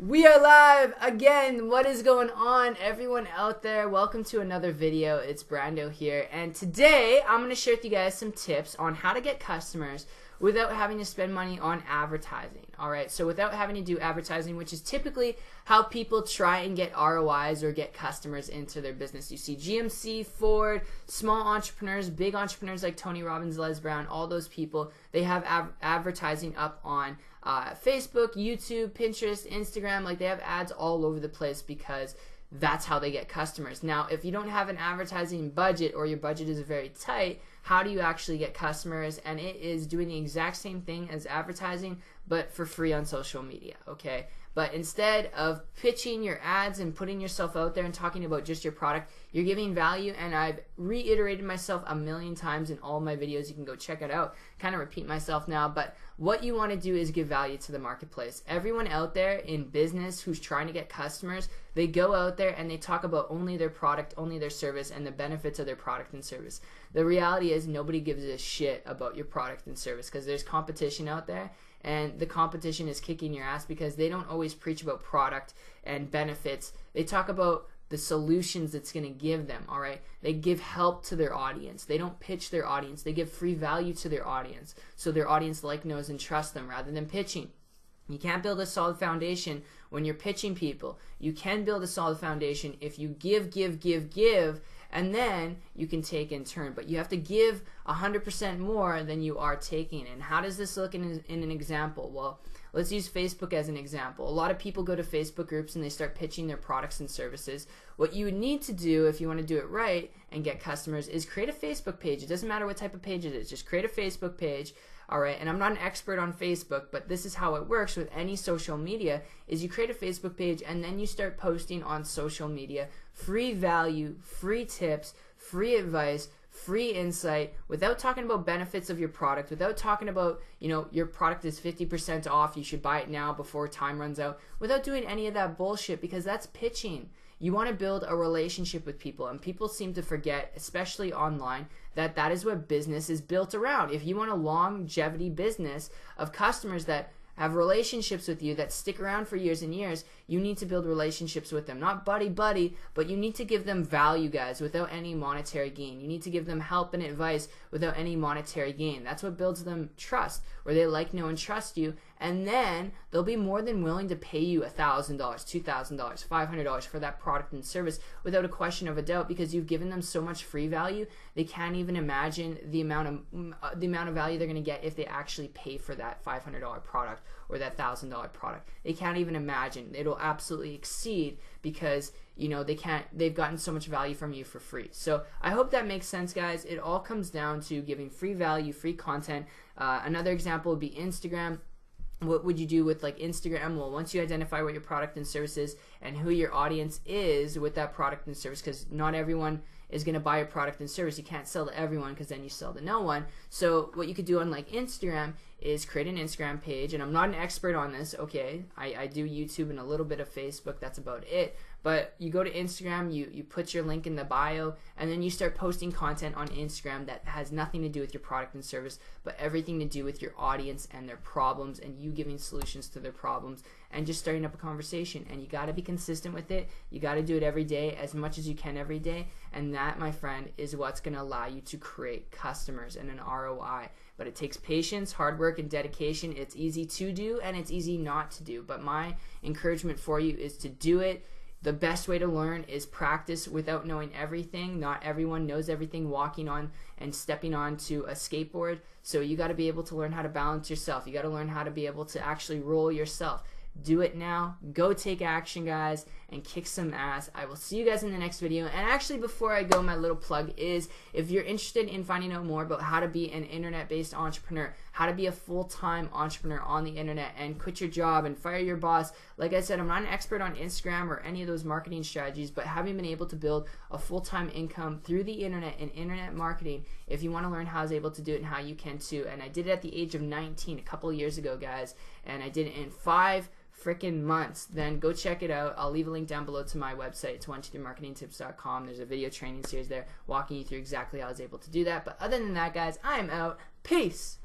We are live again. What is going on, everyone out there? Welcome to another video. It's Brando here, and today I'm going to share with you guys some tips on how to get customers without having to spend money on advertising. Alright, so without having to do advertising, which is typically how people try and get ROIs or get customers into their business. You see GMC, Ford, small entrepreneurs, big entrepreneurs like Tony Robbins, Les Brown, all those people, they have advertising up on Facebook, YouTube, Pinterest, Instagram. Like, they have ads all over the place because that's how they get customers. Now, if you don't have an advertising budget or your budget is very tight, how do you actually get customers? And it is doing the exact same thing as advertising, but for free on social media, okay? But instead of pitching your ads and putting yourself out there and talking about just your product, you're giving value. And I've reiterated myself a million times in all my videos. You can go check it out. Kind of repeat myself now, but what you want to do is give value to the marketplace. Everyone out there in business who's trying to get customers, they go out there and they talk about only their product, only their service, and the benefits of their product and service. The reality is nobody gives a shit about your product and service because there's competition out there. And the competition is kicking your ass because they don't always preach about product and benefits. They talk about the solutions it's going to give them, all right? They give help to their audience. They don't pitch their audience. They give free value to their audience so their audience knows, and trusts them rather than pitching. You can't build a solid foundation when you're pitching people. You can build a solid foundation if you give, and then you can take in turn. But you have to give 100% more than you are taking. And how does this look in an example? Well, let's use Facebook as an example. A lot of people go to Facebook groups and they start pitching their products and services. What you would need to do if you want to do it right and get customers is create a Facebook page. It doesn't matter what type of page it is. Just create a Facebook page. Alright, and I'm not an expert on Facebook, but this is how it works with any social media, is you create a Facebook page and then you start posting on social media free value, free tips, free advice, free insight, without talking about benefits of your product, without talking about, your product is 50% off, you should buy it now before time runs out, without doing any of that bullshit, because that's pitching. You want to build a relationship with people, and people seem to forget, especially online, that that is what business is built around. If you want a longevity business of customers that have relationships with you that stick around for years and years, you need to build relationships with them. Not buddy, but you need to give them value, guys, without any monetary gain. You need to give them help and advice without any monetary gain. That's what builds them trust, where they know, and trust you, and then they'll be more than willing to pay you $1,000, $2,000, $500 for that product and service without a question of a doubt, because you've given them so much free value, they can't even imagine the amount of value they're going to get if they actually pay for that $500 product or that $1,000 product. They can't even imagine. It'll absolutely exceed because they've gotten so much value from you for free. So I hope that makes sense, guys. It all comes down to giving free value, free content. Another example would be Instagram. What would you do with Instagram? Well, once you identify what your product and service is and who your audience is with that product and service, because not everyone is going to buy a product and service. You can't sell to everyone because then you sell to no one. So what you could do on Instagram is create an Instagram page, and I'm not an expert on this, okay? I do YouTube and a little bit of Facebook, that's about it. But you go to Instagram, you put your link in the bio, and then you start posting content on Instagram that has nothing to do with your product and service, but everything to do with your audience and their problems, and you giving solutions to their problems, and just starting up a conversation. And you got to be consistent with it. You got to do it every day, as much as you can every day, and that, my friend, is what's going to allow you to create customers and an ROI. But it takes patience, hard work, and dedication. It's easy to do, and it's easy not to do. But my encouragement for you is to do it. The best way to learn is practice without knowing everything. Not everyone knows everything walking on and stepping onto a skateboard. So you got to be able to learn how to balance yourself. You got to learn how to be able to actually roll yourself. Do it now. Go take action, guys, and kick some ass. I will see you guys in the next video. And actually, before I go, my little plug is, if you're interested in finding out more about how to be an internet-based entrepreneur, how to be a full-time entrepreneur on the internet and quit your job and fire your boss, like I said, I'm not an expert on Instagram or any of those marketing strategies, but having been able to build a full-time income through the internet and internet marketing, if you want to learn how I was able to do it and how you can too. And I did it at the age of 19, a couple of years ago, guys, and I did it in 5 freaking months. Then go check it out. I'll leave a link down below to my website. It's 123marketingtips.com. There's a video training series there walking you through exactly how I was able to do that. But other than that, guys, I'm out. Peace.